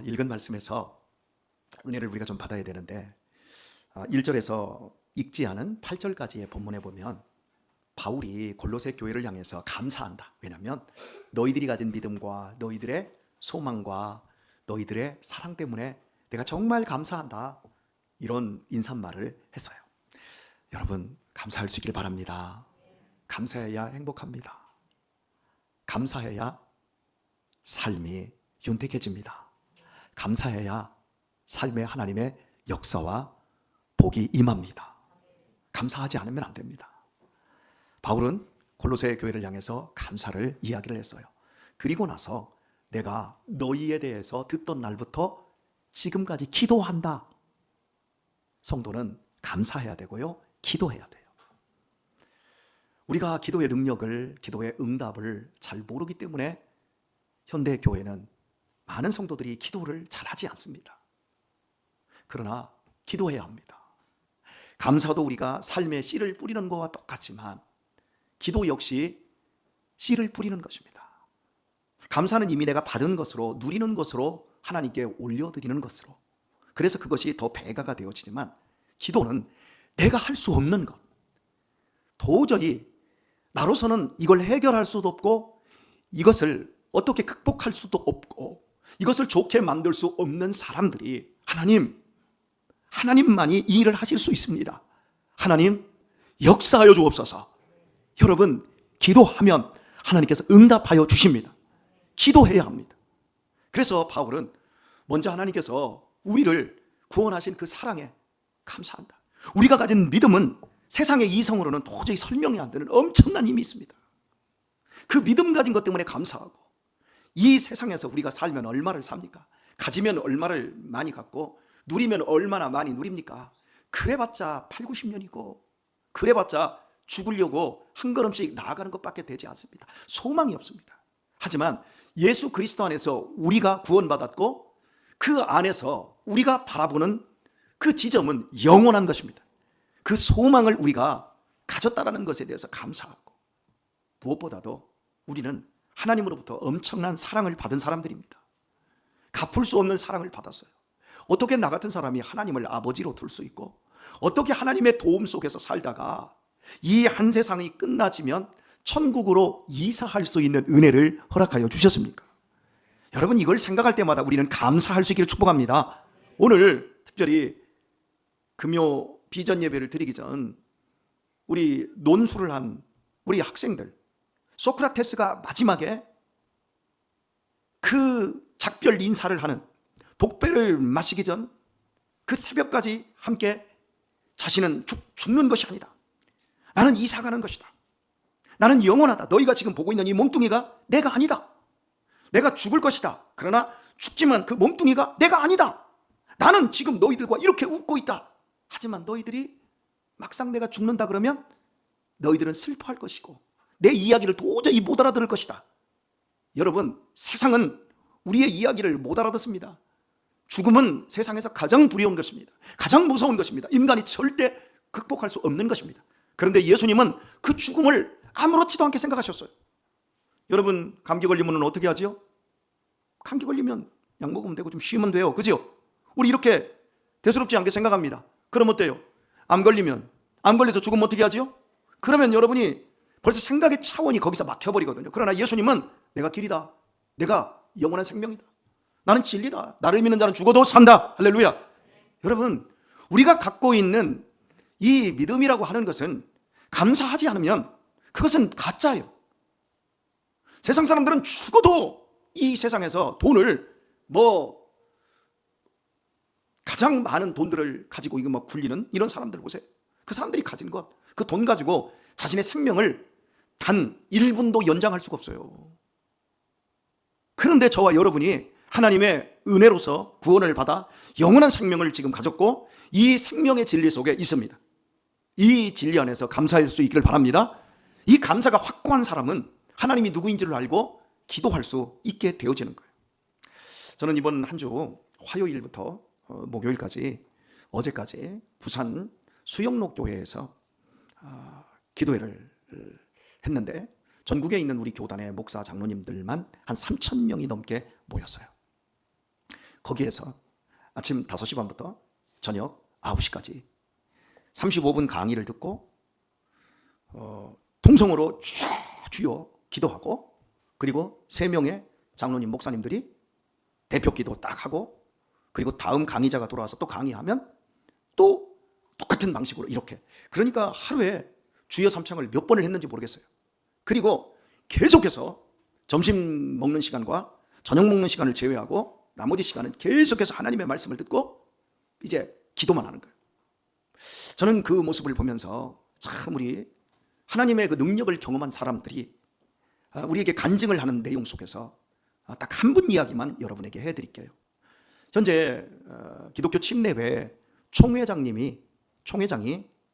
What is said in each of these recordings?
읽은 말씀에서 은혜를 우리가 좀 받아야 되는데 1절에서 읽지 않은 8절까지의 본문에 보면 바울이 골로새 교회를 향해서 감사한다. 왜냐하면 너희들이 가진 믿음과 너희들의 소망과 너희들의 사랑 때문에 내가 정말 감사한다. 이런 인사말을 했어요. 여러분 감사할 수 있길 바랍니다. 감사해야 행복합니다. 감사해야 삶이 윤택해집니다. 감사해야 삶에 하나님의 역사와 복이 임합니다. 감사하지 않으면 안 됩니다. 바울은 골로새 교회를 향해서 감사를 이야기를 했어요. 그리고 나서 내가 너희에 대해서 듣던 날부터 지금까지 기도한다. 성도는 감사해야 되고요, 기도해야 돼요. 우리가 기도의 능력을, 기도의 응답을 잘 모르기 때문에 현대 교회는 많은 성도들이 기도를 잘하지 않습니다. 그러나 기도해야 합니다. 감사도 우리가 삶에 씨를 뿌리는 것과 똑같지만 기도 역시 씨를 뿌리는 것입니다. 감사는 이미 내가 받은 것으로, 누리는 것으로 하나님께 올려드리는 것으로, 그래서 그것이 더 배가가 되어지지만 기도는 내가 할 수 없는 것, 도저히 나로서는 이걸 해결할 수도 없고 이것을 어떻게 극복할 수도 없고 이것을 좋게 만들 수 없는 사람들이 하나님만이 이 일을 하실 수 있습니다. 하나님 역사하여 주옵소서. 여러분 기도하면 하나님께서 응답하여 주십니다. 기도해야 합니다. 그래서 바울은 먼저 하나님께서 우리를 구원하신 그 사랑에 감사한다. 우리가 가진 믿음은 세상의 이성으로는 도저히 설명이 안 되는 엄청난 힘이 있습니다. 그 믿음 가진 것 때문에 감사하고, 이 세상에서 우리가 살면 얼마를 삽니까? 가지면 얼마를 많이 갖고 누리면 얼마나 많이 누립니까? 그래봤자 8, 90년이고 그래봤자 죽으려고 한 걸음씩 나아가는 것밖에 되지 않습니다. 소망이 없습니다. 하지만 예수 그리스도 안에서 우리가 구원받았고 그 안에서 우리가 바라보는 그 지점은 영원한 것입니다. 그 소망을 우리가 가졌다는 것에 대해서 감사하고, 무엇보다도 우리는 하나님으로부터 엄청난 사랑을 받은 사람들입니다. 갚을 수 없는 사랑을 받았어요. 어떻게 나 같은 사람이 하나님을 아버지로 둘 수 있고, 어떻게 하나님의 도움 속에서 살다가 이 한 세상이 끝나지면 천국으로 이사할 수 있는 은혜를 허락하여 주셨습니까? 여러분 이걸 생각할 때마다 우리는 감사할 수 있기를 축복합니다. 오늘 특별히 금요 비전 예배를 드리기 전 우리 논술을 한 우리 학생들, 소크라테스가 마지막에 그 작별 인사를 하는, 독배를 마시기 전 그 새벽까지 함께 자신은 죽는 것이 아니다. 나는 이사가는 것이다. 나는 영원하다. 너희가 지금 보고 있는 이 몸뚱이가 내가 아니다. 내가 죽을 것이다. 그러나 죽지만 그 몸뚱이가 내가 아니다. 나는 지금 너희들과 이렇게 웃고 있다. 하지만 너희들이 막상 내가 죽는다 그러면 너희들은 슬퍼할 것이고 내 이야기를 도저히 못 알아들을 것이다. 여러분 세상은 우리의 이야기를 못 알아듣습니다. 죽음은 세상에서 가장 두려운 것입니다. 가장 무서운 것입니다. 인간이 절대 극복할 수 없는 것입니다. 그런데 예수님은 그 죽음을 아무렇지도 않게 생각하셨어요. 여러분 감기 걸리면 어떻게 하지요? 감기 걸리면 약 먹으면 되고 좀 쉬면 돼요. 그죠? 우리 이렇게 대수롭지 않게 생각합니다. 그럼 어때요? 암 걸리면, 암 걸려서 죽으면 어떻게 하지요? 그러면 여러분이 벌써 생각의 차원이 거기서 막혀버리거든요. 그러나 예수님은 내가 길이다, 내가 영원한 생명이다, 나는 진리다, 나를 믿는 자는 죽어도 산다. 할렐루야. 여러분 우리가 갖고 있는 이 믿음이라고 하는 것은 감사하지 않으면 그것은 가짜예요. 세상 사람들은 죽어도 이 세상에서 돈을 가장 많은 돈들을 가지고 이거 굴리는 이런 사람들 보세요. 그 사람들이 가진 것, 그 돈 가지고 자신의 생명을 단 1분도 연장할 수가 없어요. 그런데 저와 여러분이 하나님의 은혜로서 구원을 받아 영원한 생명을 지금 가졌고 이 생명의 진리 속에 있습니다. 이 진리 안에서 감사할 수 있기를 바랍니다. 이 감사가 확고한 사람은 하나님이 누구인지를 알고 기도할 수 있게 되어지는 거예요. 저는 이번 한 주 화요일부터 목요일까지, 어제까지 부산 수영로 교회에서 기도회를 했는데 전국에 있는 우리 교단의 목사 장로님들만 한 3,000명이 넘게 모였어요. 거기에서 아침 5시 반부터 저녁 9시까지 35분 강의를 듣고 통성으로 주여 기도하고, 그리고 3명의 장로님 목사님들이 대표 기도 딱 하고, 그리고 다음 강의자가 돌아와서 또 강의하면 또 똑같은 방식으로 이렇게, 그러니까 하루에 주여 삼창을 몇 번을 했는지 모르겠어요. 그리고 계속해서 점심 먹는 시간과 저녁 먹는 시간을 제외하고 나머지 시간은 계속해서 하나님의 말씀을 듣고 이제 기도만 하는 거예요. 저는 그 모습을 보면서 참 우리 하나님의 그 능력을 경험한 사람들이 우리에게 간증을 하는 내용 속에서 딱 한 분 이야기만 여러분에게 해드릴게요. 현재 기독교 침례회 총회장이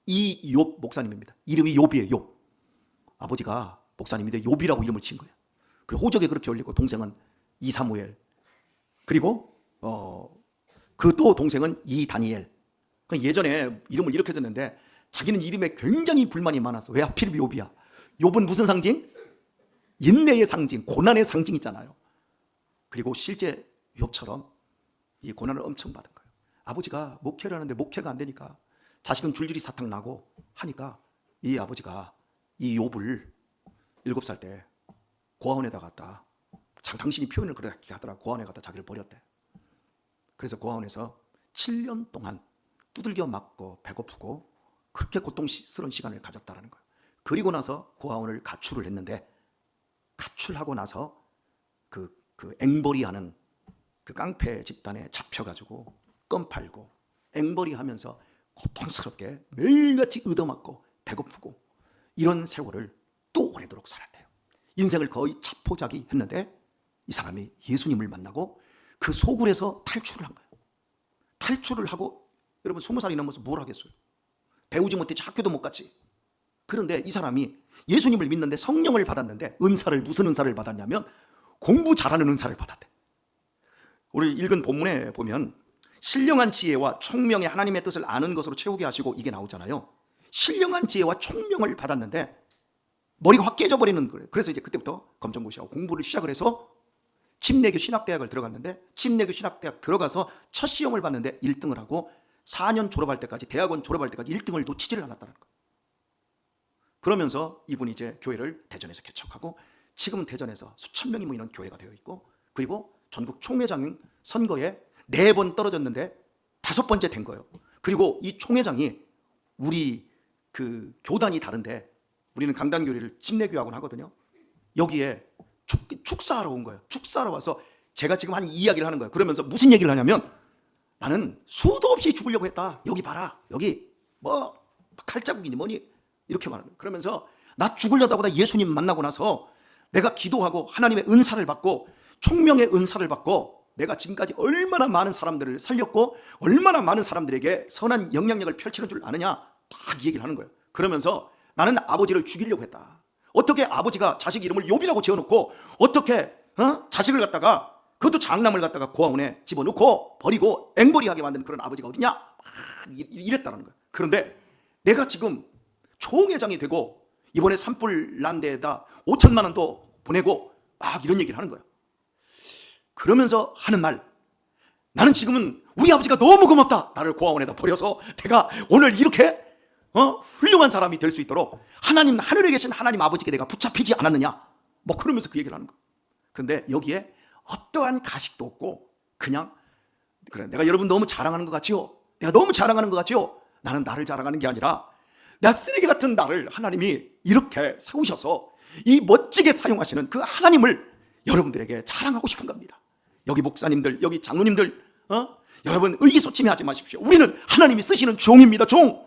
이욥 목사님입니다. 이름이 욥이에요. 욥. 아버지가 목사님인데 욥이라고 이름을 친 거예요. 그리고 호적에 그렇게 올리고, 동생은 이사무엘, 그리고 그 또 동생은 이다니엘. 예전에 이름을 이렇게 줬는데 자기는 이름에 굉장히 불만이 많아서, 왜 하필 욥이야? 욥은 무슨 상징? 인내의 상징, 고난의 상징 있잖아요. 그리고 실제 욥처럼 이 고난을 엄청 받은 거예요. 아버지가 목회를 하는데 목회가 안 되니까 자식은 줄줄이 사탕 나고 하니까 이 아버지가 이 욥을 7살 때 고아원에다 갔다, 당신이 표현을 그렇게 하더라, 고아원에 갔다 자기를 버렸대. 그래서 고아원에서 7년 동안 두들겨 맞고 배고프고 그렇게 고통스러운 시간을 가졌다는 거예요. 그리고 나서 고아원을 가출을 했는데, 가출하고 나서 그 앵벌이하는 그 깡패 집단에 잡혀가지고 껌 팔고 앵벌이 하면서 고통스럽게 매일같이 얻어맞고 배고프고 이런 세월을 또 오래도록 살았대요. 인생을 거의 자포자기 했는데 이 사람이 예수님을 만나고 그 소굴에서 탈출을 한 거예요. 탈출을 하고, 여러분 20살이 넘어서 뭘 하겠어요? 배우지 못했지, 학교도 못 갔지. 그런데 이 사람이 예수님을 믿는데 성령을 받았는데, 은사를, 무슨 은사를 받았냐면 공부 잘하는 은사를 받았대. 우리 읽은 본문에 보면 신령한 지혜와 총명의 하나님의 뜻을 아는 것으로 채우게 하시고, 이게 나오잖아요. 신령한 지혜와 총명을 받았는데 머리가 확 깨져버리는 거예요. 그래서 이제 그때부터 검정고시하고 공부를 시작을 해서 침례교 신학대학을 들어갔는데, 침례교 신학대학 들어가서 첫 시험을 봤는데 1등을 하고 4년 졸업할 때까지, 대학원 졸업할 때까지 1등을 놓치지를 않았다는 거예요. 그러면서 이분이 이제 교회를 대전에서 개척하고, 지금은 대전에서 수천 명이 모이는 교회가 되어 있고, 그리고 전국 총회장 선거에 4번 떨어졌는데 5번째 된 거예요. 그리고 이 총회장이 우리 그 교단이 다른데, 우리는 강단교리를 침례교학원 하거든요. 여기에 축사하러 온 거예요. 축사하러 와서 제가 지금 한 이야기를 하는 거예요. 그러면서 무슨 얘기를 하냐면, 나는 수도 없이 죽으려고 했다. 여기 봐라. 여기 뭐 칼자국이니 뭐니 이렇게 말하는 거예요. 그러면서 나 죽으려다가 나 예수님 만나고 나서 내가 기도하고 하나님의 은사를 받고 총명의 은사를 받고 내가 지금까지 얼마나 많은 사람들을 살렸고 얼마나 많은 사람들에게 선한 영향력을 펼치는 줄 아느냐, 딱 이 얘기를 하는 거예요. 그러면서 나는 아버지를 죽이려고 했다. 어떻게 아버지가 자식 이름을 욥이라고 지어놓고 어떻게 자식을 갖다가, 그것도 장남을 갖다가 고아원에 집어넣고 버리고 앵벌이하게 만드는 그런 아버지가 어디냐, 이랬다는 거예요. 그런데 내가 지금 총회장이 되고 이번에 산불 난 데에다 5천만 원도 보내고 막 이런 얘기를 하는 거예요. 그러면서 하는 말, 나는 지금은 우리 아버지가 너무 고맙다. 나를 고아원에다 버려서 내가 오늘 이렇게 훌륭한 사람이 될 수 있도록 하나님, 하늘에 계신 하나님 아버지께 내가 붙잡히지 않았느냐, 뭐 그러면서 그 얘기를 하는 거예요. 근데 여기에 어떠한 가식도 없고 그냥, 그래, 내가 여러분 너무 자랑하는 것 같지요? 내가 너무 자랑하는 것 같지요? 나는 나를 자랑하는 게 아니라 나 쓰레기 같은 나를 하나님이 이렇게 세우셔서 이 멋지게 사용하시는 그 하나님을 여러분들에게 자랑하고 싶은 겁니다. 여기 목사님들, 여기 장로님들, 여러분 의기소침해하지 마십시오. 우리는 하나님이 쓰시는 종입니다. 종.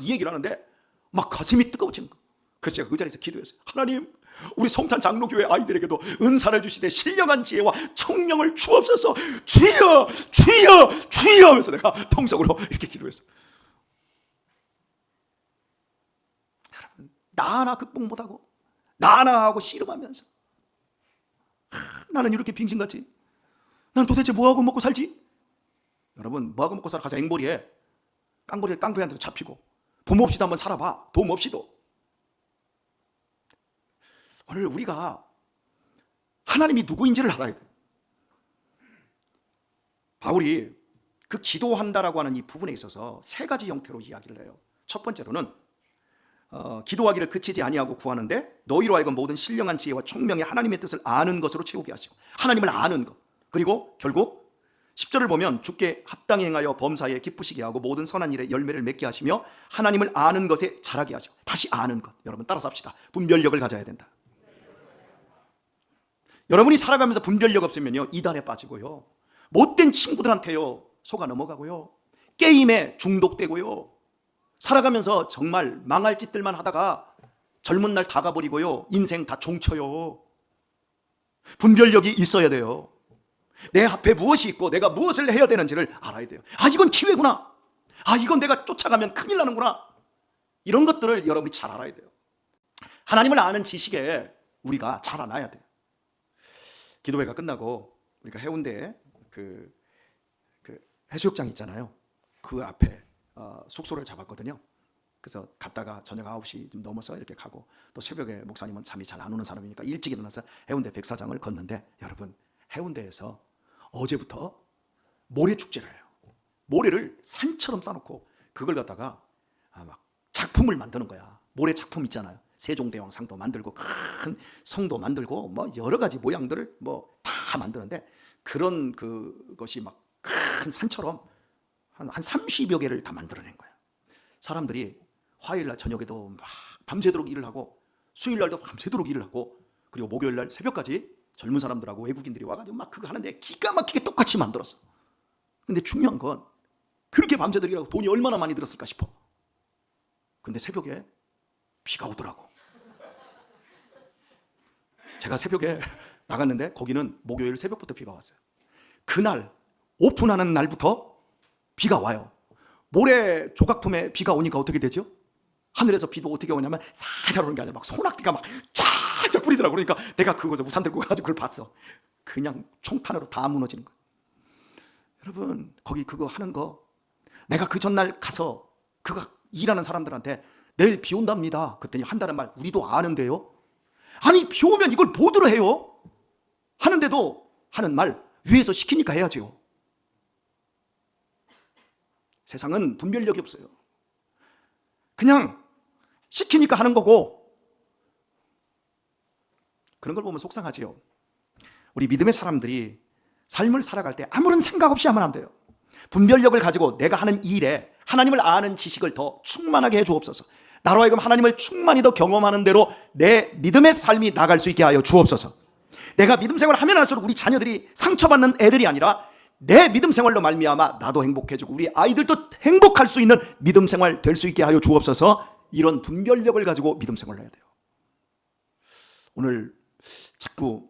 이 얘기를 하는데 막 가슴이 뜨거워지는 거예요. 그래서 제가 그 자리에서 기도했어요. 하나님, 우리 성탄 장로교회 아이들에게도 은사를 주시되 신령한 지혜와 총명을 주옵소서. 주여, 주여, 주여 하면서 내가 통성으로 이렇게 기도했어요. 여러분, 나 하나 극복 못하고 나 하나 하고 씨름하면서 나는 이렇게 빙신같이, 난 도대체 뭐하고 먹고 살지? 여러분, 뭐하고 먹고 살아? 가서 앵벌이에 깡패한테 잡히고 부모 없이도 한번 살아봐. 도움 없이도. 오늘 우리가 하나님이 누구인지를 알아야 돼. 바울이 그 기도한다라고 하는 이 부분에 있어서 세 가지 형태로 이야기를 해요. 첫 번째로는 기도하기를 그치지 아니하고 구하는데 너희로 하여금 모든 신령한 지혜와 총명의 하나님의 뜻을 아는 것으로 채우게 하시고, 하나님을 아는 것. 그리고 결국 10절을 보면 주께 합당히 행하여 범사에 기쁘시게 하고 모든 선한 일에 열매를 맺게 하시며 하나님을 아는 것에 자라게 하시고. 다시 아는 것. 여러분 따라서 합시다. 분별력을 가져야 된다. 여러분이 살아가면서 분별력 없으면요, 이단에 빠지고요, 못된 친구들한테요 속아 넘어가고요, 게임에 중독되고요, 살아가면서 정말 망할 짓들만 하다가 젊은 날 다 가버리고요, 인생 다 종쳐요. 분별력이 있어야 돼요. 내 앞에 무엇이 있고 내가 무엇을 해야 되는지를 알아야 돼요. 아, 이건 기회구나. 아, 이건 내가 쫓아가면 큰일 나는구나. 이런 것들을 여러분이 잘 알아야 돼요. 하나님을 아는 지식에 우리가 자라나야 돼요. 기도회가 끝나고 우리가 해운대에 그 해수욕장 있잖아요. 그 앞에 숙소를 잡았거든요. 그래서 갔다가 저녁 9시 좀 넘어서 이렇게 가고, 또 새벽에 목사님은 잠이 잘 안 오는 사람이니까 일찍 일어나서 해운대 백사장을 걷는데, 여러분 해운대에서 어제부터 모래 축제를 해요. 모래를 산처럼 쌓아놓고 그걸 갖다가 막 작품을 만드는 거야. 모래 작품 있잖아요. 세종대왕 상도 만들고 큰 성도 만들고 뭐 여러 가지 모양들을 뭐 다 만드는데, 그런 그것이 막 큰 산처럼 한 30여 개를 다 만들어낸 거야. 사람들이 화요일날 저녁에도 막 밤새도록 일을 하고, 수요일날도 밤새도록 일을 하고, 그리고 목요일날 새벽까지 젊은 사람들하고 외국인들이 와가지고 막 그거 하는데 기가 막히게 똑같이 만들었어. 근데 중요한 건 그렇게 밤새도록 일하고 돈이 얼마나 많이 들었을까 싶어. 근데 새벽에 비가 오더라고. 제가 새벽에 나갔는데 거기는 목요일 새벽부터 비가 왔어요. 그날 오픈하는 날부터 비가 와요. 모래 조각품에 비가 오니까 어떻게 되죠? 하늘에서 비도 어떻게 오냐면 살살 오는 게 아니라 막 소낙비가 막 쫙쫙 뿌리더라고. 그러니까 내가 그거서 우산 들고 가지고 그걸 봤어. 그냥 총탄으로 다 무너지는 거예요. 여러분, 거기 그거 하는 거, 내가 그 전날 가서 그거 일하는 사람들한테 내일 비 온답니다 그랬더니 한다는 말 우리도 아는데요. 아니, 비 오면 이걸 보드로 해요. 하는데도 하는 말 위에서 시키니까 해야죠. 세상은 분별력이 없어요. 그냥 시키니까 하는 거고, 그런 걸 보면 속상하지요. 우리 믿음의 사람들이 삶을 살아갈 때 아무런 생각 없이 하면 안 돼요. 분별력을 가지고 내가 하는 일에 하나님을 아는 지식을 더 충만하게 해 주옵소서. 나로 하여금 하나님을 충만히 더 경험하는 대로 내 믿음의 삶이 나갈 수 있게 하여 주옵소서. 내가 믿음 생활을 하면 할수록 우리 자녀들이 상처받는 애들이 아니라 내 믿음 생활로 말미암아 나도 행복해지고 우리 아이들도 행복할 수 있는 믿음 생활 될 수 있게 하여 주옵소서. 이런 분별력을 가지고 믿음 생활을 해야 돼요. 오늘 자꾸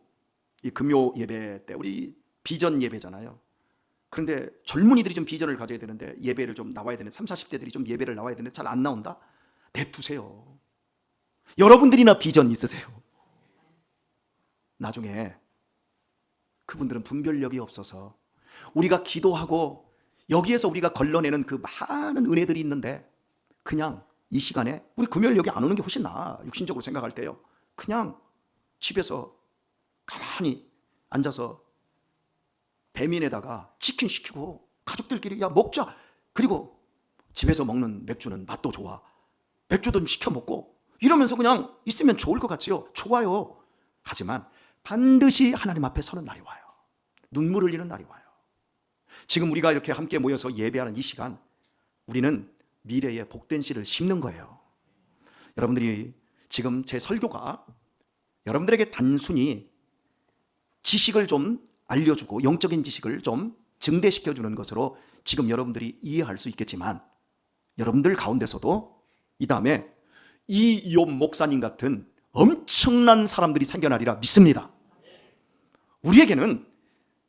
이 금요 예배 때 우리 비전 예배잖아요. 그런데 젊은이들이 좀 비전을 가져야 되는데, 예배를 좀 나와야 되는데, 30, 40대들이 좀 예배를 나와야 되는데 잘 안 나온다? 냅두세요. 여러분들이나 비전 있으세요. 나중에 그분들은 분별력이 없어서 우리가 기도하고 여기에서 우리가 걸러내는 그 많은 은혜들이 있는데, 그냥 이 시간에 우리 금요일 여기 안 오는 게 훨씬 나아. 육신적으로 생각할 때요. 그냥 집에서 가만히 앉아서 배민에다가 치킨 시키고 가족들끼리 야 먹자. 그리고 집에서 먹는 맥주는 맛도 좋아. 맥주도 좀 시켜 먹고 이러면서 그냥 있으면 좋을 것 같지요. 좋아요. 하지만 반드시 하나님 앞에 서는 날이 와요. 눈물 흘리는 날이 와요. 지금 우리가 이렇게 함께 모여서 예배하는 이 시간, 우리는 미래의 복된 씨를 심는 거예요. 여러분들이 지금 제 설교가 여러분들에게 단순히 지식을 좀 알려주고 영적인 지식을 좀 증대시켜주는 것으로 지금 여러분들이 이해할 수 있겠지만, 여러분들 가운데서도 이 다음에 이욥 목사님 같은 엄청난 사람들이 생겨나리라 믿습니다. 우리에게는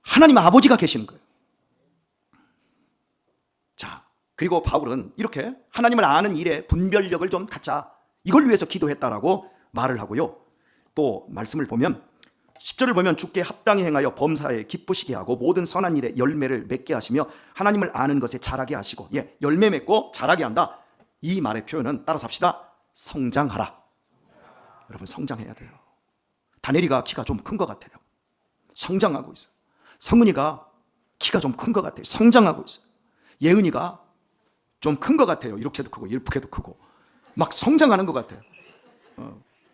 하나님 아버지가 계시는 거예요. 자, 그리고 바울은 이렇게 하나님을 아는 일에 분별력을 좀 갖자, 이걸 위해서 기도했다라고 말을 하고요. 또 말씀을 보면 10절을 보면 주께 합당히 행하여 범사에 기쁘시게 하고 모든 선한 일에 열매를 맺게 하시며 하나님을 아는 것에 자라게 하시고, 열매 맺고 자라게 한다. 이 말의 표현은 따라서 합시다. 성장하라. 여러분, 성장해야 돼요. 다니엘이가 키가 좀 큰 것 같아요. 성장하고 있어요. 성은이가 키가 좀 큰 것 같아요. 성장하고 있어요. 예은이가 좀 큰 것 같아요. 이렇게도 크고 이렇게도 크고 막 성장하는 것 같아요.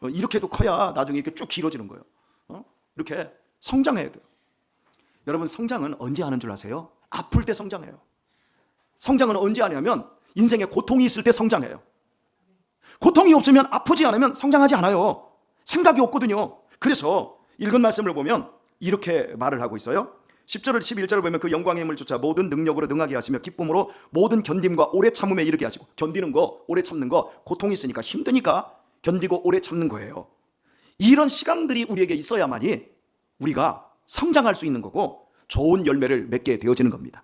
이렇게도 커야 나중에 이렇게 쭉 길어지는 거예요. 이렇게 성장해야 돼요. 여러분, 성장은 언제 하는 줄 아세요? 아플 때 성장해요. 성장은 언제 하냐면 인생에 고통이 있을 때 성장해요. 고통이 없으면, 아프지 않으면 성장하지 않아요. 생각이 없거든요. 그래서 읽은 말씀을 보면 이렇게 말을 하고 있어요. 10절을 11절을 보면 그 영광의 힘을 쫓아 모든 능력으로 능하게 하시며 기쁨으로 모든 견딤과 오래 참음에 이르게 하시고, 견디는 거, 오래 참는 거, 고통이 있으니까 힘드니까 견디고 오래 참는 거예요. 이런 시간들이 우리에게 있어야만이 우리가 성장할 수 있는 거고 좋은 열매를 맺게 되어지는 겁니다.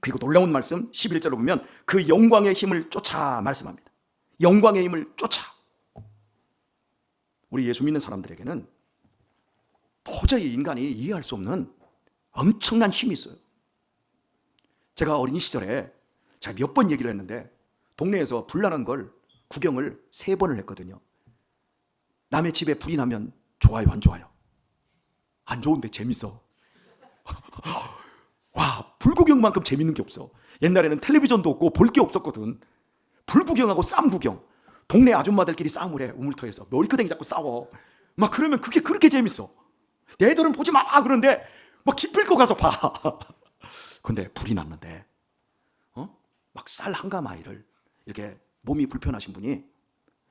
그리고 놀라운 말씀 11절을 보면 그 영광의 힘을 쫓아 말씀합니다. 영광의 힘을 쫓아. 우리 예수 믿는 사람들에게는 도저히 인간이 이해할 수 없는 엄청난 힘이 있어요. 제가 어린 시절에 제가 몇 번 얘기를 했는데 동네에서 불나는 걸 구경을 3번을 했거든요. 남의 집에 불이 나면 좋아요, 안 좋아요? 안 좋은데 재밌어. 와, 불구경만큼 재밌는 게 없어. 옛날에는 텔레비전도 없고 볼 게 없었거든. 불구경하고 쌈 구경. 동네 아줌마들끼리 싸움을 해. 우물터에서 머리끄댕이 잡고 싸워. 막 그러면 그게 그렇게 재밌어. 애들은 보지 마 그런데 막 기필코 가서 봐. 근데 불이 났는데 막 쌀 한 가마이를, 이렇게 몸이 불편하신 분이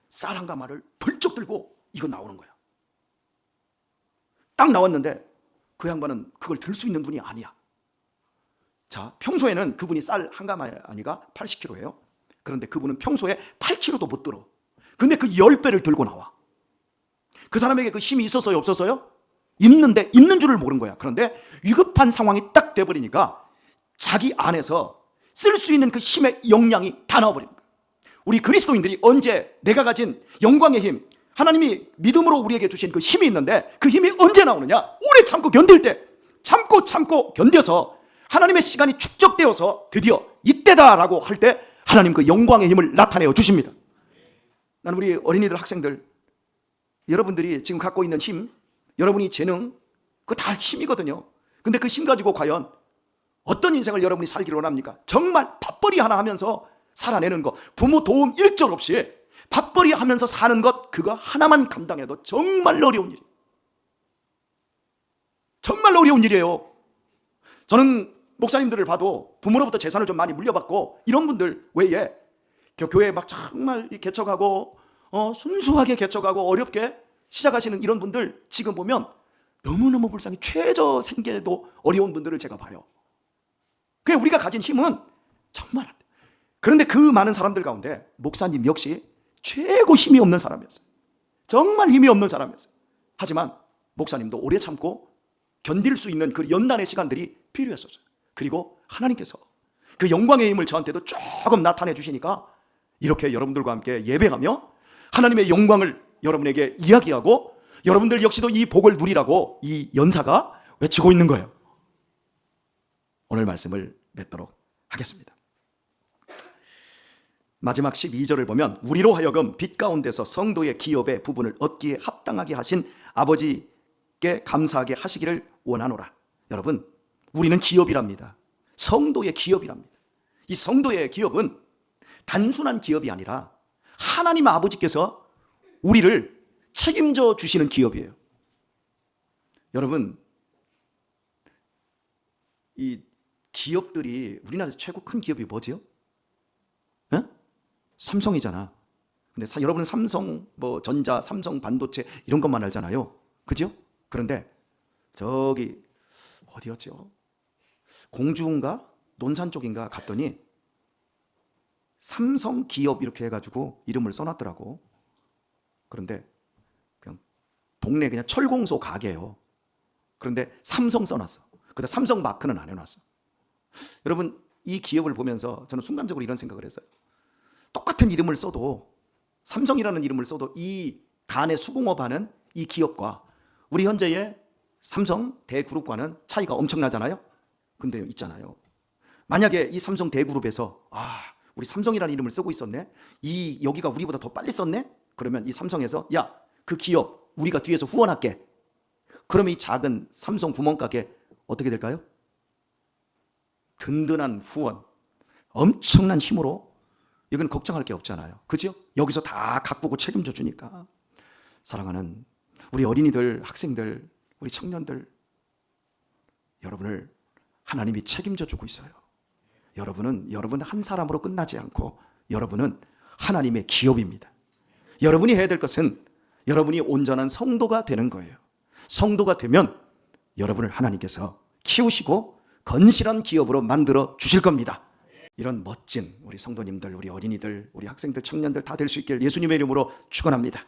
쌀 한 가마를 벌쩍 들고 이거 나오는 거야. 딱 나왔는데 그 양반은 그걸 들 수 있는 분이 아니야. 자, 평소에는 그분이 쌀 한 가마니가 80kg예요. 그런데 그분은 평소에 8kg도 못 들어. 근데 그 10배를 들고 나와. 그 사람에게 그 힘이 있었어요, 없었어요? 있는데 있는 줄을 모른 거야. 그런데 위급한 상황이 딱 돼버리니까 자기 안에서 쓸 수 있는 그 힘의 역량이 다 나와버린 거야. 우리 그리스도인들이 언제 내가 가진 영광의 힘, 하나님이 믿음으로 우리에게 주신 그 힘이 있는데 그 힘이 언제 나오느냐? 오래 참고 견딜 때, 참고 견뎌서 하나님의 시간이 축적되어서 드디어 이때다라고 할 때 하나님 그 영광의 힘을 나타내어 주십니다. 난 우리 어린이들, 학생들, 여러분들이 지금 갖고 있는 힘, 여러분이 재능, 그거 다 힘이거든요. 근데 그 힘 가지고 과연 어떤 인생을 여러분이 살기를 원합니까? 정말 밥벌이 하나 하면서 살아내는 것, 부모 도움 일절 없이 밥벌이 하면서 사는 것, 그거 하나만 감당해도 정말 어려운 일이에요. 정말 어려운 일이에요. 저는 목사님들을 봐도 부모로부터 재산을 좀 많이 물려받고 이런 분들 외에 교회에 막 정말 개척하고 순수하게 개척하고 어렵게 시작하시는 이런 분들 지금 보면 너무너무 불쌍히 최저 생계도 어려운 분들을 제가 봐요. 그냥 우리가 가진 힘은 정말 안 돼. 그런데 그 많은 사람들 가운데 목사님 역시 최고 힘이 없는 사람이었어요. 정말 힘이 없는 사람이었어요. 하지만 목사님도 오래 참고 견딜 수 있는 그 연단의 시간들이 필요했었어요. 그리고 하나님께서 그 영광의 힘을 저한테도 조금 나타내 주시니까 이렇게 여러분들과 함께 예배하며 하나님의 영광을 여러분에게 이야기하고 여러분들 역시도 이 복을 누리라고 이 연사가 외치고 있는 거예요. 오늘 말씀을 맺도록 하겠습니다. 마지막 12절을 보면 우리로 하여금 빛 가운데서 성도의 기업의 부분을 얻기에 합당하게 하신 아버지께 감사하게 하시기를 원하노라. 여러분, 우리는 기업이랍니다. 성도의 기업이랍니다. 이 성도의 기업은 단순한 기업이 아니라 하나님 아버지께서 우리를 책임져 주시는 기업이에요. 여러분, 이 기업들이 우리나라에서 최고 큰 기업이 뭐지요? 에? 삼성이잖아. 근데 여러분은 삼성 전자, 삼성 반도체 이런 것만 알잖아요. 그죠? 그런데 저기 어디였죠? 공주인가? 논산 쪽인가 갔더니 삼성 기업 이렇게 해가지고 이름을 써놨더라고. 그런데 그냥 동네 그냥 철공소 가게예요. 그런데 삼성 써놨어. 근데 삼성 마크는 안 해놨어. 여러분, 이 기업을 보면서 저는 순간적으로 이런 생각을 했어요. 똑같은 이름을 써도, 삼성이라는 이름을 써도 이 간의 수공업하는 이 기업과 우리 현재의 삼성 대그룹과는 차이가 엄청나잖아요. 근데 있잖아요, 만약에 이 삼성 대그룹에서 우리 삼성이라는 이름을 쓰고 있었네, 여기가 우리보다 더 빨리 썼네, 그러면 이 삼성에서 야, 그 기업 우리가 뒤에서 후원할게. 그러면 이 작은 삼성 구멍가게 어떻게 될까요? 든든한 후원, 엄청난 힘으로 이건 걱정할 게 없잖아요. 그죠? 여기서 다 가꾸고 책임져 주니까. 사랑하는 우리 어린이들, 학생들, 우리 청년들, 여러분을 하나님이 책임져 주고 있어요. 여러분 한 사람으로 끝나지 않고 여러분은 하나님의 기업입니다. 여러분이 해야 될 것은 여러분이 온전한 성도가 되는 거예요. 성도가 되면 여러분을 하나님께서 키우시고 건실한 기업으로 만들어 주실 겁니다. 이런 멋진 우리 성도님들, 우리 어린이들, 우리 학생들, 청년들 다 될 수 있길 예수님의 이름으로 축원합니다.